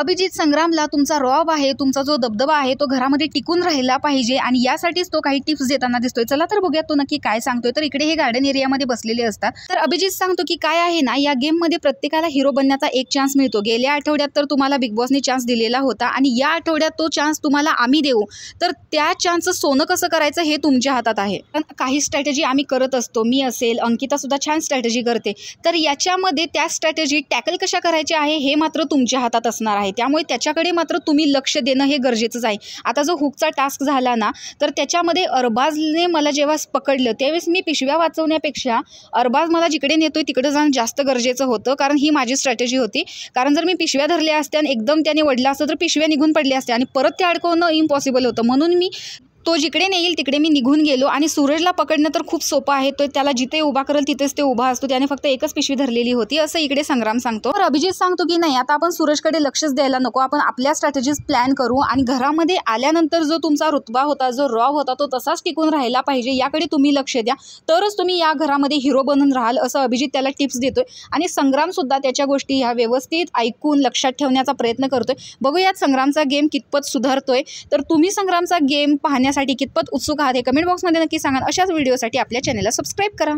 अभिजित संग्रामला तुमचा रॉब आहे, तुमचा जो दबदबा आहे तो घरामध्ये टिकून राहिला पाहिजे आणि यासाठीच तो काही टिप्स देताना दिसतोय। चला तर बघूया तो नक्की काय सांगतोय। तर इकडे हे गार्डन एरियामध्ये बसलेले असतात। तर अभिजित सांगतो की काय आहे ना, या गेममध्ये प्रत्येकाला हिरो बनण्याचा एक चान्स मिळतो। गेल्या आठवड्यात तर तुम्हाला बिग बॉसने चान्स दिलेला होता आणि या आठवड्यात तो चान्स तुम्हाला आम्ही देऊ। तर त्या चान्सचं सोनं कसं करायचं हे तुमच्या हातात आहे। पण काही स्ट्रॅटेजी आम्ही करत असतो, मी असेल, अंकिता सुद्धा छान स्ट्रॅटेजी करते। तर याच्यामध्ये त्या स्ट्रॅटेजी टॅकल कशा करायच्या आहे हे मात्र तुमच्या हातात असणार आहे। त्यामुळे त्याच्याकडे मात्र तुम्ही लक्ष देणं हे गरजेचंच आहे। आता जो हुकचा टास्क झाला ना, तर त्याच्यामध्ये अरबाजने मला जेव्हा पकडलं त्यावेळेस मी पिशव्या वाचवण्यापेक्षा अरबाज मला जिकडे नेतोय तिकडे जाणं जास्त गरजेचं होतं, कारण ही माझी स्ट्रॅटेजी होती। कारण जर मी पिशव्या धरल्या असत्या आणि एकदम त्याने वडला असतं तर पिशव्या निघून पडल्या असत्या आणि परत ते अडकवणं इम्पॉसिबल होतं। म्हणून मी तो जिकडे नेईल तिकडे मी निघून गेलो आणि सूरजला पकडणं तर खूप सोपं आहे। तो त्याला जिथे उभा करेल तिथेच ते उभा असतो, त्याने फक्त एकच पिशवी धरलेली होती असं इकडे संग्राम सांगतो। तर अभिजित सांगतो की नाही, आता आपण सूरजकडे लक्षच द्यायला नको, आपण आपल्या स्ट्रॅटेजीज प्लॅन करू आणि घरामध्ये आल्यानंतर जो तुमचा रुतबा होता, जो रॉब होता तो तसाच टिकून राहायला पाहिजे, याकडे तुम्ही लक्ष द्या, तरच तुम्ही या घरामध्ये हिरो बनून राहाल असं अभिजित त्याला टिप्स देतोय। आणि संग्रामसुद्धा त्याच्या गोष्टी ह्या व्यवस्थित ऐकून लक्षात ठेवण्याचा प्रयत्न करतोय। बघूयात संग्रामचा गेम कितपत सुधारतोय। तर तुम्ही संग्रामचा गेम पाहण्यासाठी कितपत उत्सुक आहात हे कमेंट बॉक्समध्ये नक्की सांगा। अशाच व्हिडिओसाठी आपल्या चॅनलला सबस्क्राईब करा।